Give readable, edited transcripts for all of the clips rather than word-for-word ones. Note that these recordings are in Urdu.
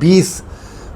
20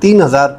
3000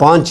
5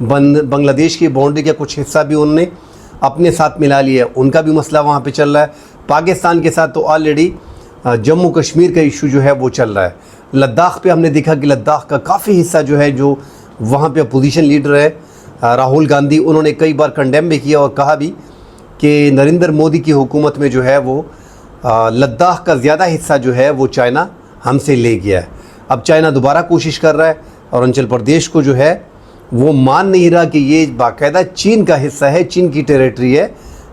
بنگلہ دیش کی باؤنڈری کا کچھ حصہ بھی انہوں نے اپنے ساتھ ملا لیا ہے، ان کا بھی مسئلہ وہاں پہ چل رہا ہے۔ پاکستان کے ساتھ تو آلریڈی جموں کشمیر کا ایشو جو ہے وہ چل رہا ہے۔ لداخ پہ ہم نے دیکھا کہ لداخ کا کافی حصہ جو ہے، جو وہاں پہ اپوزیشن لیڈر ہے راہل گاندھی، انہوں نے کئی بار کنڈیم بھی کیا اور کہا بھی کہ نریندر مودی کی حکومت میں جو ہے وہ لداخ کا زیادہ حصہ جو ہے وہ چائنا ہم سے لے گیا ہے۔ اب چائنا دوبارہ کوشش کر رہا ہے، اروناچل پردیش کو جو ہے وہ مان نہیں رہا کہ یہ باقاعدہ چین کا حصہ ہے، چین کی ٹیریٹری ہے،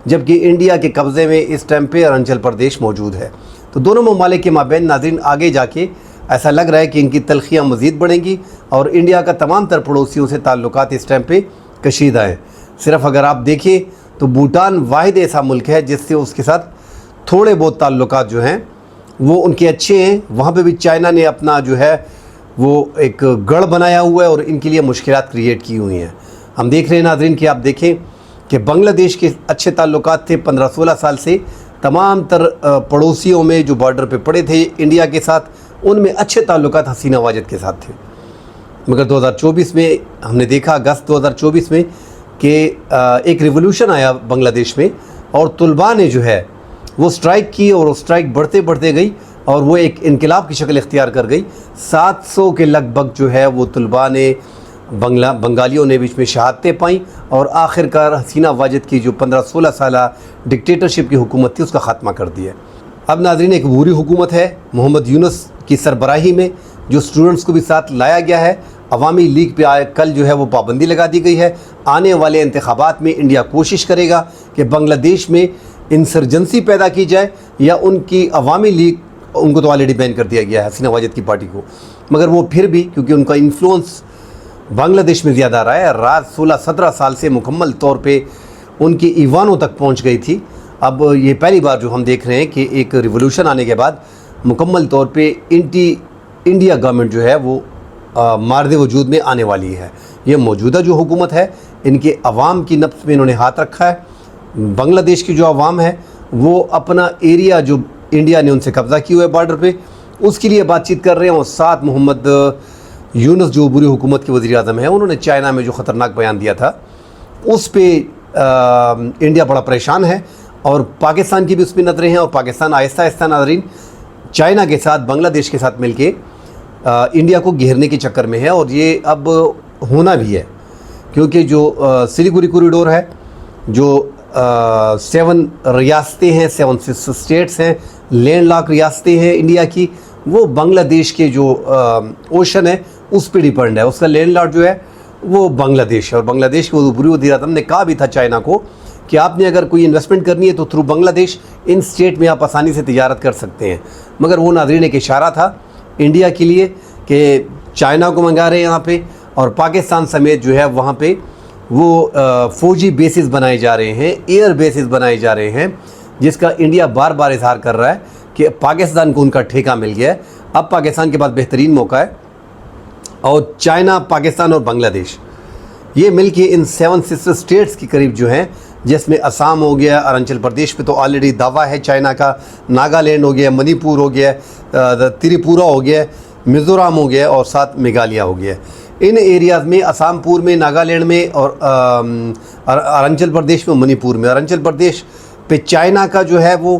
جبکہ انڈیا کے قبضے میں اس ٹائم پہ اروناچل پردیش موجود ہے۔ تو دونوں ممالک کے مابین ناظرین آگے جا کے ایسا لگ رہا ہے کہ ان کی تلخیاں مزید بڑھیں گی اور انڈیا کا تمام تر پڑوسیوں سے تعلقات اس ٹائم پہ کشیدہ ہیں۔ صرف اگر آپ دیکھیں تو بھوٹان واحد ایسا ملک ہے جس سے اس کے ساتھ تھوڑے بہت تعلقات جو ہیں وہ ان کے اچھے ہیں۔ وہاں پہ بھی چائنا نے اپنا جو ہے وہ ایک گڑھ بنایا ہوا ہے اور ان کے لیے مشکلات کریٹ کی ہوئی ہیں۔ ہم دیکھ رہے ہیں ناظرین کہ آپ دیکھیں کہ بنگلہ دیش کے اچھے تعلقات تھے 15-16 سال سے، تمام تر پڑوسیوں میں جو بارڈر پہ پڑے تھے انڈیا کے ساتھ، ان میں اچھے تعلقات حسینہ واجد کے ساتھ تھے۔ مگر 2024 میں ہم نے دیکھا اگست 2024 میں کہ ایک ریولوشن آیا بنگلہ دیش میں اور طلباء نے جو ہے وہ سٹرائک کی اور وہ سٹرائک بڑھتے بڑھتے گئی اور وہ ایک انقلاب کی شکل اختیار کر گئی۔ 700 کے لگ بھگ جو ہے وہ طلباء نے بنگالیوں نے بیچ میں شہادتیں پائیں اور آخر کار حسینہ واجد کی جو 15-16 سالہ ڈکٹیٹرشپ کی حکومت تھی اس کا خاتمہ کر دیا۔ اب ناظرین ایک عبوری حکومت ہے محمد یونس کی سربراہی میں، جو اسٹوڈنٹس کو بھی ساتھ لایا گیا ہے۔ عوامی لیگ پہ کل جو ہے وہ پابندی لگا دی گئی ہے۔ آنے والے انتخابات میں انڈیا کوشش کرے گا کہ بنگلہ دیش میں انسرجنسی پیدا کی جائے یا ان کی عوامی لیگ، ان کو تو آلریڈی بین کر دیا گیا ہے حسینہ واجد کی پارٹی کو، مگر وہ پھر بھی کیونکہ ان کا انفلوئنس بنگلہ دیش میں زیادہ رہا ہے، رات 16-17 سال سے مکمل طور پہ ان کی ایوانوں تک پہنچ گئی تھی۔ اب یہ پہلی بار جو ہم دیکھ رہے ہیں کہ ایک ریولوشن آنے کے بعد مکمل طور پہ انڈیا گورنمنٹ جو ہے وہ مارد وجود میں آنے والی ہے۔ یہ موجودہ جو حکومت ہے ان کے عوام کی نبض میں انہوں نے ہاتھ رکھا ہے۔ بنگلہ دیش کی جو عوام ہے وہ اپنا ایریا جو انڈیا نے ان سے قبضہ کیا ہوا ہے بارڈر پہ، اس کے لیے بات چیت کر رہے ہیں۔ اور ساتھ محمد یونس جو عبوری حکومت کے وزیر اعظم ہیں، انہوں نے چائنا میں جو خطرناک بیان دیا تھا اس پہ انڈیا بڑا پریشان ہے اور پاکستان کی بھی اس پہ نظریں ہیں، اور پاکستان آہستہ آہستہ ناظرین چائنا کے ساتھ بنگلہ دیش کے ساتھ مل کے انڈیا کو گھیرنے کے چکر میں ہے، اور یہ اب ہونا بھی ہے کیونکہ جو سلیگوری کوریڈور ہے، جو 7 ریاستیں ہیں، 7 اسٹیٹس ہیں، لینڈ لاک ریاستیں ہیں انڈیا کی، وہ بنگلہ دیش کے جو اوشن ہے اس پہ ڈیپینڈ ہے۔ اس کا لینڈ لاک جو ہے وہ بنگلہ دیش ہے، اور بنگلہ دیش کے عبوری وزیر اعظم نے کہا بھی تھا چائنا کو کہ آپ نے اگر کوئی انویسٹمنٹ کرنی ہے تو تھرو بنگلہ دیش ان اسٹیٹ میں آپ آسانی سے تجارت کر سکتے ہیں۔ مگر وہ ناظرین ایک اشارہ تھا انڈیا کے لیے کہ چائنا کو منگا رہے ہیں یہاں پہ، اور پاکستان سمیت جو ہے وہاں پہ وہ فوجی بیسز بنائے جا رہے ہیں، ایئر بیسز بنائے جا رہے ہیں، جس کا انڈیا بار بار اظہار کر رہا ہے کہ پاکستان کو ان کا ٹھیکہ مل گیا ہے۔ اب پاکستان کے پاس بہترین موقع ہے، اور چائنا، پاکستان اور بنگلہ دیش یہ مل کے ان 7 سسٹر اسٹیٹس کی قریب جو ہیں، جس میں آسام ہو گیا، اروناچل پردیش پہ تو آلریڈی دعویٰ ہے چائنا کا، ناگالینڈ ہو گیا، منی پور ہو گیا، تریپورہ ہو گیا، میزورام ہو گیا اور ساتھ میگھالیہ ہو گیا۔ ان ایریاز میں آسام پور میں، ناگالینڈ میں اور اروناچل پردیش میں، منی پور میں، اروناچل پردیش پہ چائنا کا جو ہے وہ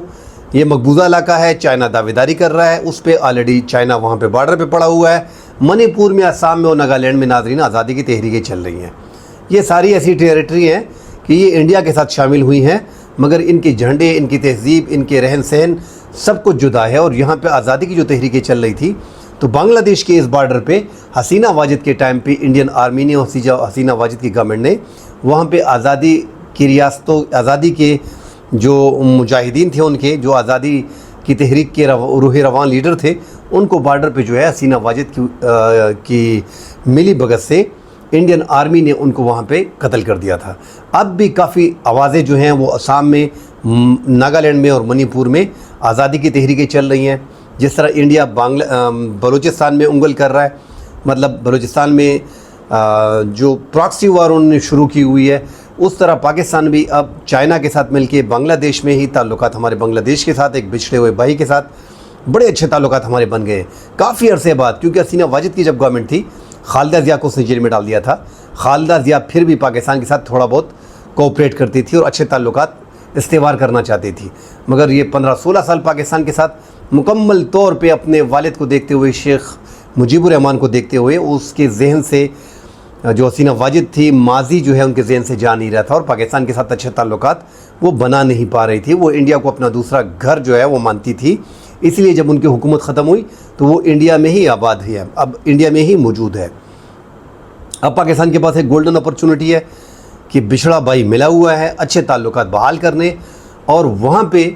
یہ مقبوضہ علاقہ ہے، چائنا دعویداری کر رہا ہے اس پہ، آلریڈی چائنا وہاں پہ بارڈر پہ پڑا ہوا ہے۔ منی پور میں، آسام میں اور ناگالینڈ میں ناظرین آزادی کی تحریکیں چل رہی ہیں۔ یہ ساری ایسی ٹیریٹری ہیں کہ یہ انڈیا کے ساتھ شامل ہوئی ہیں، مگر ان کے جھنڈے، ان کی تہذیب، ان کے رہن سہن سب کچھ جدا ہے، اور یہاں پہ آزادی کی جو تحریکیں چل رہی تھی تو بنگلہ دیش کے اس بارڈر پہ حسینہ واجد کے ٹائم پہ انڈین آرمی نے، حسینہ واجد کی گورنمنٹ نے وہاں پہ آزادی کی ریاستوں، آزادی کے جو مجاہدین تھے، ان کے جو آزادی کی تحریک کے روح روان لیڈر تھے، ان کو بارڈر پہ جو ہے حسینہ واجد کی ملی بھگت سے انڈین آرمی نے ان کو وہاں پہ قتل کر دیا تھا۔ اب بھی کافی آوازیں جو ہیں وہ آسام میں، ناگالینڈ میں اور منی پور میں آزادی کی تحریکیں چل رہی ہیں۔ جس طرح انڈیا بلوچستان میں انگل کر رہا ہے، مطلب بلوچستان میں جو پراکسی وار انہوں نے شروع کی ہوئی ہے، اس طرح پاکستان بھی اب چائنا کے ساتھ مل کے بنگلہ دیش میں ہی تعلقات، ہمارے بنگلہ دیش کے ساتھ ایک بچھڑے ہوئے بھائی کے ساتھ بڑے اچھے تعلقات ہمارے بن گئے ہیں کافی عرصے بعد، کیونکہ حسینہ واجد کی جب گورنمنٹ تھی، خالدہ ضیاء کو اس نے جیل میں ڈال دیا تھا۔ خالدہ ضیاء پھر بھی پاکستان کے ساتھ تھوڑا بہت کوآپریٹ کرتی تھی اور اچھے تعلقات استوار کرنا چاہتی تھی، مگر یہ 15-16 سال پاکستان کے ساتھ مکمل طور پہ اپنے والد کو دیکھتے ہوئے، شیخ مجیب الرحمان کو دیکھتے ہوئے، اس کے ذہن سے جو حسینہ واجد تھی ماضی جو ہے ان کے ذہن سے جا نہیں رہا تھا، اور پاکستان کے ساتھ اچھے تعلقات وہ بنا نہیں پا رہی تھی۔ وہ انڈیا کو اپنا دوسرا گھر جو ہے وہ مانتی تھی، اس لیے جب ان کی حکومت ختم ہوئی تو وہ انڈیا میں ہی آباد ہے، اب انڈیا میں ہی موجود ہے۔ اب پاکستان کے پاس ایک گولڈن اپرچونٹی ہے کہ بچھڑا بھائی ملا ہوا ہے اچھے تعلقات بحال کرنے، اور وہاں پہ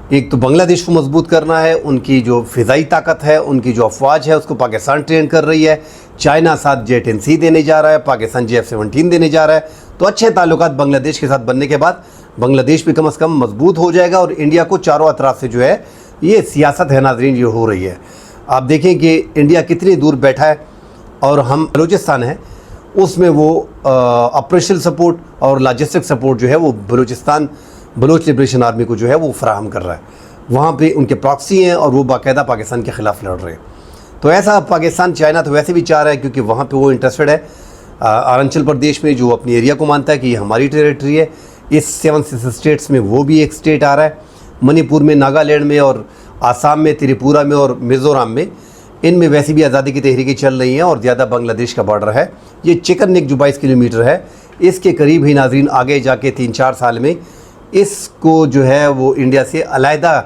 ایک تو بنگلہ دیش کو مضبوط کرنا ہے، ان کی جو فضائی طاقت ہے، ان کی جو افواج ہے اس کو پاکستان ٹرین کر رہی ہے، چائنا ساتھ J-10C دینے جا رہا ہے، پاکستان JF-17 دینے جا رہا ہے، تو اچھے تعلقات بنگلہ دیش کے ساتھ بننے کے بعد بنگلہ دیش بھی کم از کم مضبوط ہو جائے گا، اور انڈیا کو چاروں اطراف سے جو ہے یہ سیاست ہے ناظرین یہ ہو رہی ہے۔ آپ دیکھیں کہ انڈیا کتنی دور بیٹھا ہے، اور ہم بلوچستان ہے اس میں وہ آپریشنل سپورٹ اور لاجسٹک سپورٹ جو ہے وہ بلوچ لبریشن آرمی کو جو ہے وہ فراہم کر رہا ہے، وہاں پہ ان کے پراکسی ہیں اور وہ باقاعدہ پاکستان کے خلاف لڑ رہے ہیں۔ تو ایسا پاکستان چائنا تو ویسے بھی چاہ رہا ہے، کیونکہ وہاں پہ وہ انٹرسٹڈ ہے اروناچل پردیش میں، جو اپنی ایریا کو مانتا ہے کہ یہ ہماری ٹیریٹری ہے۔ اس 7 اسٹیٹس میں وہ بھی ایک اسٹیٹ آ رہا ہے، منی پور میں، ناگالینڈ میں، اور آسام میں، تریپورہ میں اور میزورام میں، ان میں ویسے بھی آزادی کی تحریکیں چل رہی ہیں، اور زیادہ بنگلہ دیش کا بارڈر ہے۔ یہ چکن نیک جو 22 کلومیٹر ہے، اس کے قریب ہی ناظرین آگے جا کے 3-4 سال میں اس کو جو ہے وہ انڈیا سے علیحدہ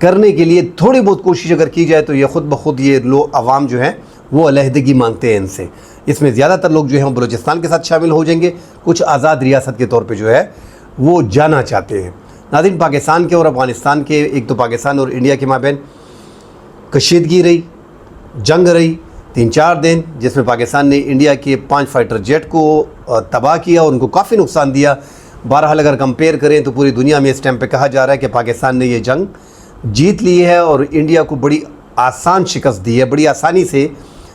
کرنے کے لیے تھوڑی بہت کوشش اگر کی جائے تو یہ خود بخود یہ لوگ عوام جو ہیں وہ علیحدگی مانگتے ہیں ان سے۔ اس میں زیادہ تر لوگ جو ہیں بلوچستان کے ساتھ شامل ہو جائیں گے، کچھ آزاد ریاست کے طور پہ جو ہے وہ جانا چاہتے ہیں۔ ناظرین پاکستان کے اور افغانستان کے، ایک تو پاکستان اور انڈیا کے مابین کشیدگی رہی، جنگ رہی 3-4 دن، جس میں پاکستان نے انڈیا کے 5 فائٹر جیٹ کو تباہ کیا اور ان کو کافی نقصان دیا۔ بہرحال اگر کمپیئر کریں تو پوری دنیا میں اس ٹائم پہ کہا جا رہا ہے کہ پاکستان نے یہ جنگ جیت لی ہے اور انڈیا کو بڑی آسان شکست دی ہے، بڑی آسانی سے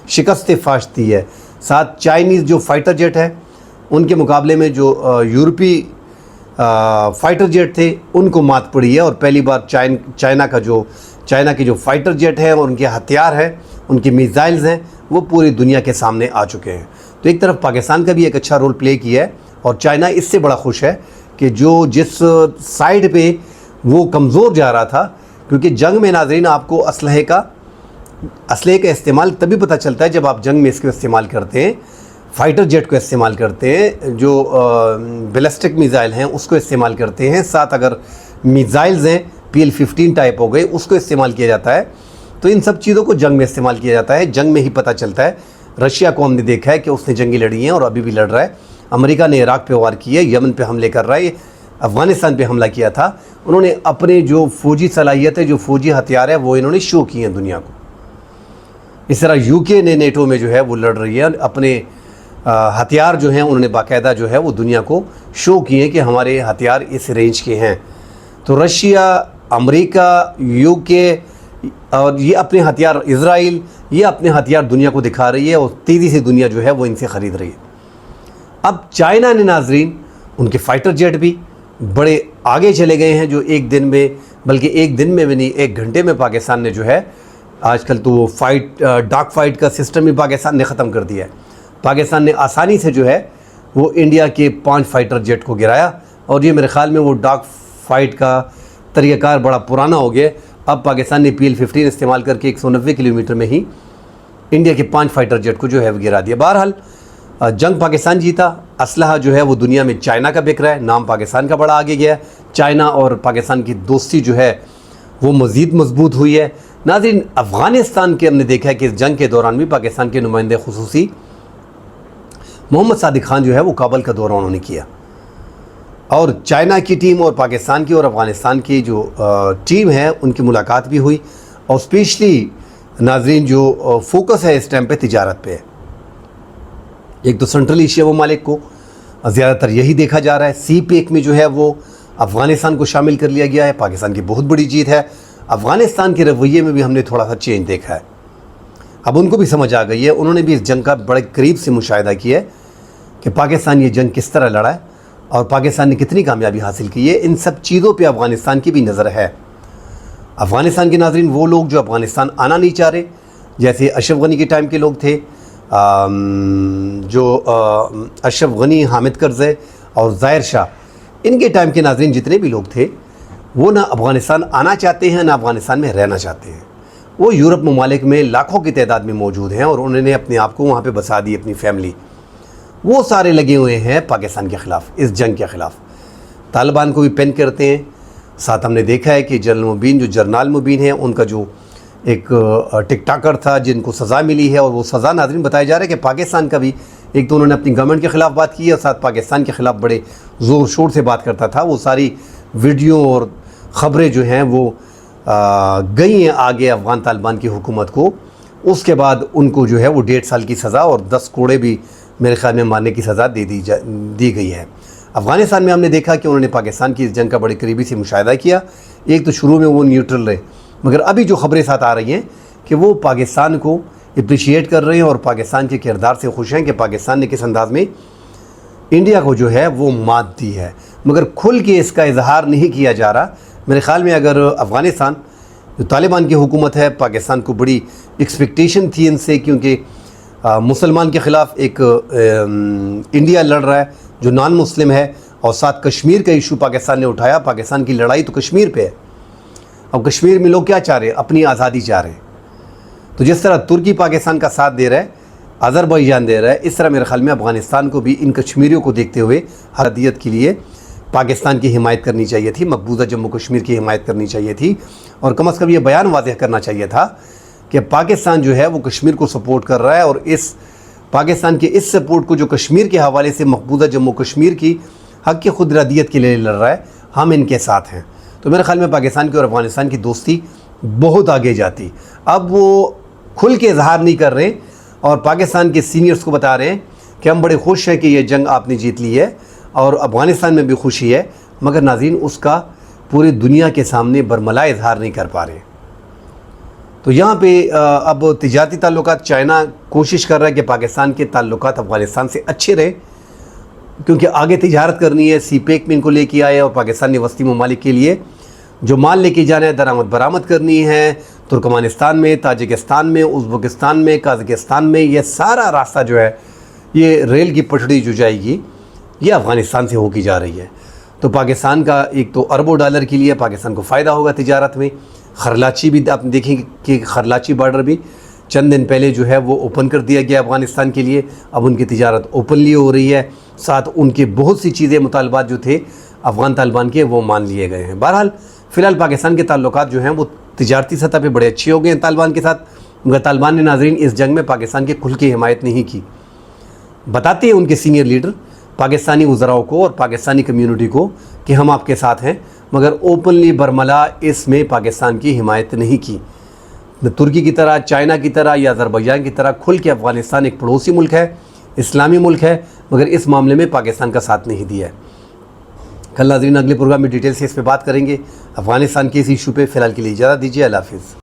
شکست فاش دی ہے۔ ساتھ چائنیز جو فائٹر جیٹ ہے ان کے مقابلے میں جو یورپی فائٹر جیٹ تھے ان کو مات پڑی ہے، اور پہلی بار چائنا کے جو فائٹر جیٹ ہیں اور ان کے ہتھیار ہیں، ان کی میزائلز ہیں، وہ پوری دنیا کے سامنے آ چکے ہیں۔ تو ایک طرف پاکستان کا بھی ایک اچھا رول پلے کیا ہے، اور چائنا اس سے بڑا خوش ہے کہ جس سائیڈ پہ وہ کمزور جا رہا تھا، کیونکہ جنگ میں ناظرین آپ کو اسلحے کا استعمال تبھی پتہ چلتا ہے جب آپ جنگ میں اس کو استعمال کرتے ہیں، فائٹر جیٹ کو استعمال کرتے ہیں، جو بیلسٹک میزائل ہیں اس کو استعمال کرتے ہیں، ساتھ اگر میزائلز ہیں PL-15 ٹائپ ہو گئے اس کو استعمال کیا جاتا ہے۔ تو ان سب چیزوں کو جنگ میں استعمال کیا جاتا ہے، جنگ میں ہی پتہ چلتا ہے۔ رشیا کو ہم نے دیکھا ہے کہ اس نے جنگیں لڑی ہیں اور ابھی بھی لڑ رہا ہے۔ امریکہ نے عراق پہ وار کی ہے، یمن پہ حملے کر رہا ہے، افغانستان پہ حملہ کیا تھا۔ انہوں نے اپنے جو فوجی صلاحیتیں، جو فوجی ہتھیار ہے وہ انہوں نے شو کیے ہیں دنیا کو۔ اس طرح UK نے نیٹو میں جو ہے وہ لڑ رہی ہے، اپنے ہتھیار جو ہیں انہوں نے باقاعدہ جو ہے وہ دنیا کو شو کیے ہیں کہ ہمارے ہتھیار اس رینج کے ہیں۔ تو رشیا، امریکہ، UK اور یہ اپنے ہتھیار، اسرائیل، یہ اپنے ہتھیار دنیا کو دکھا رہی ہے، اور تیزی سے دنیا جو ہے وہ ان سے خرید رہی ہے۔ اب چائنا نے ناظرین ان کے فائٹر جیٹ بھی بڑے آگے چلے گئے ہیں، جو ایک دن میں، بلکہ ایک دن میں بھی نہیں، 1 گھنٹے میں پاکستان نے جو ہے، آج کل تو وہ ڈاک فائٹ کا سسٹم بھی پاکستان نے ختم کر دیا ہے۔ پاکستان نے آسانی سے جو ہے وہ انڈیا کے 5 فائٹر جیٹ کو گرایا، اور یہ میرے خیال میں وہ ڈاک فائٹ کا طریقہ کار بڑا پرانا ہو گیا۔ اب پاکستان نے PL-15 استعمال کر کے 190 کلومیٹر میں ہی انڈیا کے 5 فائٹر جیٹ کو جو ہے وہ گرا دیا۔ بہرحال جنگ پاکستان جیتا، اسلحہ جو ہے وہ دنیا میں چائنا کا بک رہا ہے، نام پاکستان کا بڑا آگے گیا ہے، چائنا اور پاکستان کی دوستی جو ہے وہ مزید مضبوط ہوئی ہے۔ ناظرین افغانستان کے ہم نے دیکھا ہے کہ اس جنگ کے دوران بھی پاکستان کے نمائندے خصوصی محمد صادق خان جو ہے وہ کابل کا دورہ انہوں نے کیا، اور چائنا کی ٹیم اور پاکستان کی اور افغانستان کی جو ٹیم ہے ان کی ملاقات بھی ہوئی، اور اسپیشلی ناظرین جو فوکس ہے اس ٹائم پہ تجارت پہ ہے۔ ایک تو سنٹرل ایشیا ممالک کو زیادہ تر یہی دیکھا جا رہا ہے، CPEC میں جو ہے وہ افغانستان کو شامل کر لیا گیا ہے، پاکستان کی بہت بڑی جیت ہے۔ افغانستان کے رویے میں بھی ہم نے تھوڑا سا چینج دیکھا ہے، اب ان کو بھی سمجھ آ گئی ہے، انہوں نے بھی اس جنگ کا بڑے قریب سے مشاہدہ کیا ہے کہ پاکستان یہ جنگ کس طرح لڑا ہے اور پاکستان نے کتنی کامیابی حاصل کی ہے۔ ان سب چیزوں پہ افغانستان کی بھی نظر ہے۔ افغانستان کے ناظرین وہ لوگ جو افغانستان آنا نہیں چاہ رہے، جیسے اشرف غنی کے ٹائم کے لوگ تھے، جو اشرف غنی، حامد کرزئی اور ظاہر شاہ، ان کے ٹائم کے ناظرین جتنے بھی لوگ تھے وہ نہ افغانستان آنا چاہتے ہیں نہ افغانستان میں رہنا چاہتے ہیں. وہ یورپ ممالک میں لاکھوں کی تعداد میں موجود ہیں اور انہوں نے اپنے آپ کو وہاں پہ بسا دی، اپنی فیملی. وہ سارے لگے ہوئے ہیں پاکستان کے خلاف، اس جنگ کے خلاف. طالبان کو بھی پین کرتے ہیں. ساتھ ہم نے دیکھا ہے کہ جنرل مبین، جو جرنال مبین ہیں، ان کا جو ایک ٹک ٹاکر تھا جن کو سزا ملی ہے، اور وہ سزا ناظرین بتایا جا رہا ہے کہ پاکستان کا بھی ایک تو انہوں نے اپنی گورنمنٹ کے خلاف بات کی اور ساتھ پاکستان کے خلاف بڑے زور شور سے بات کرتا تھا. وہ ساری ویڈیو اور خبریں جو ہیں وہ گئی ہیں آگے افغان طالبان کی حکومت کو. اس کے بعد ان کو جو ہے وہ 1.5 سال کی سزا اور 10 کوڑے بھی میرے خیال میں مارنے کی سزا دی گئی ہے. افغانستان میں ہم نے دیکھا کہ انہوں نے پاکستان کی اس جنگ کا بڑے قریبی سے مشاہدہ کیا. ایک تو شروع میں وہ نیوٹرل رہے، مگر ابھی جو خبریں ساتھ آ رہی ہیں کہ وہ پاکستان کو اپریشیٹ کر رہے ہیں اور پاکستان کے کردار سے خوش ہیں کہ پاکستان نے کس انداز میں انڈیا کو جو ہے وہ مات دی ہے. مگر کھل کے اس کا اظہار نہیں کیا جا رہا. میرے خیال میں اگر افغانستان جو طالبان کی حکومت ہے، پاکستان کو بڑی ایکسپیکٹیشن تھی ان سے، کیونکہ مسلمان کے خلاف ایک انڈیا لڑ رہا ہے جو نان مسلم ہے، اور ساتھ کشمیر کا ایشو پاکستان نے اٹھایا. پاکستان کی لڑائی تو کشمیر پہ ہے. اب کشمیر میں لوگ کیا چاہ رہے ہیں؟ اپنی آزادی چاہ رہے ہیں. تو جس طرح ترکی پاکستان کا ساتھ دے رہا ہے، آذربائیجان دے رہا ہے، اس طرح میرے خیال میں افغانستان کو بھی ان کشمیریوں کو دیکھتے ہوئے حردیت کے لیے پاکستان کی حمایت کرنی چاہیے تھی، مقبوضہ جموں کشمیر کی حمایت کرنی چاہیے تھی، اور کم از کم یہ بیان واضح کرنا چاہیے تھا کہ پاکستان جو ہے وہ کشمیر کو سپورٹ کر رہا ہے، اور اس پاکستان کے اس سپورٹ کو جو کشمیر کے حوالے سے مقبوضہ جموں کشمیر کی حق کی خود ارادیت کے لیے لڑ رہا ہے، ہم ان کے ساتھ ہیں. تو میرے خیال میں پاکستان کی اور افغانستان کی دوستی بہت آگے جاتی. اب وہ کھل کے اظہار نہیں کر رہے اور پاکستان کے سینئرز کو بتا رہے ہیں کہ ہم بڑے خوش ہیں کہ یہ جنگ آپ نے جیت لی ہے، اور افغانستان میں بھی خوشی ہے، مگر ناظرین اس کا پوری دنیا کے سامنے برملا اظہار نہیں کر پا رہے. تو یہاں پہ اب تجارتی تعلقات، چائنا کوشش کر رہا ہے کہ پاکستان کے تعلقات افغانستان سے اچھے رہے، کیونکہ آگے تجارت کرنی ہے. سی پیک میں ان کو لے کے آئے، اور پاکستان نے وسطی ممالک کے لیے جو مال لے کے جانا ہے، درآمد برآمد کرنی ہے. ترکمانستان میں، تاجکستان میں، ازبکستان میں، قازقستان میں، یہ سارا راستہ جو ہے، یہ ریل کی پٹڑی جو جائے گی، یہ افغانستان سے ہو کی جا رہی ہے. تو پاکستان کا ایک تو اربوں ڈالر کے لیے پاکستان کو فائدہ ہوگا تجارت میں. خرلاچی بھی آپ دیکھیں کہ خرلاچی بارڈر بھی چند دن پہلے جو ہے وہ اوپن کر دیا گیا افغانستان کے لیے. اب ان کی تجارت اوپنلی ہو رہی ہے. ساتھ ان کے بہت سی چیزیں، مطالبات جو تھے افغان طالبان کے، وہ مان لیے گئے ہیں. بہرحال فی الحال پاکستان کے تعلقات جو ہیں وہ تجارتی سطح پہ بڑے اچھے ہو گئے ہیں طالبان کے ساتھ، مگر طالبان نے ناظرین اس جنگ میں پاکستان کے کھل کے حمایت نہیں کی. بتاتے ہیں ان کے سینئر لیڈر پاکستانی وزراء کو اور پاکستانی کمیونٹی کو کہ ہم آپ کے ساتھ ہیں، مگر اوپنلی برملا اس میں پاکستان کی حمایت نہیں کی. ترکی کی طرح، چائنا کی طرح یا آذربائیجان کی طرح کھل کے افغانستان ایک پڑوسی ملک ہے، اسلامی ملک ہے، مگر اس معاملے میں پاکستان کا ساتھ نہیں دیا ہے. کل ناظرین اگلے پروگرام میں ڈیٹیل سے اس پہ بات کریں گے افغانستان کے اس ایشو پہ. فی الحال کے لیے اجازت دیجیے. اللہ حافظ.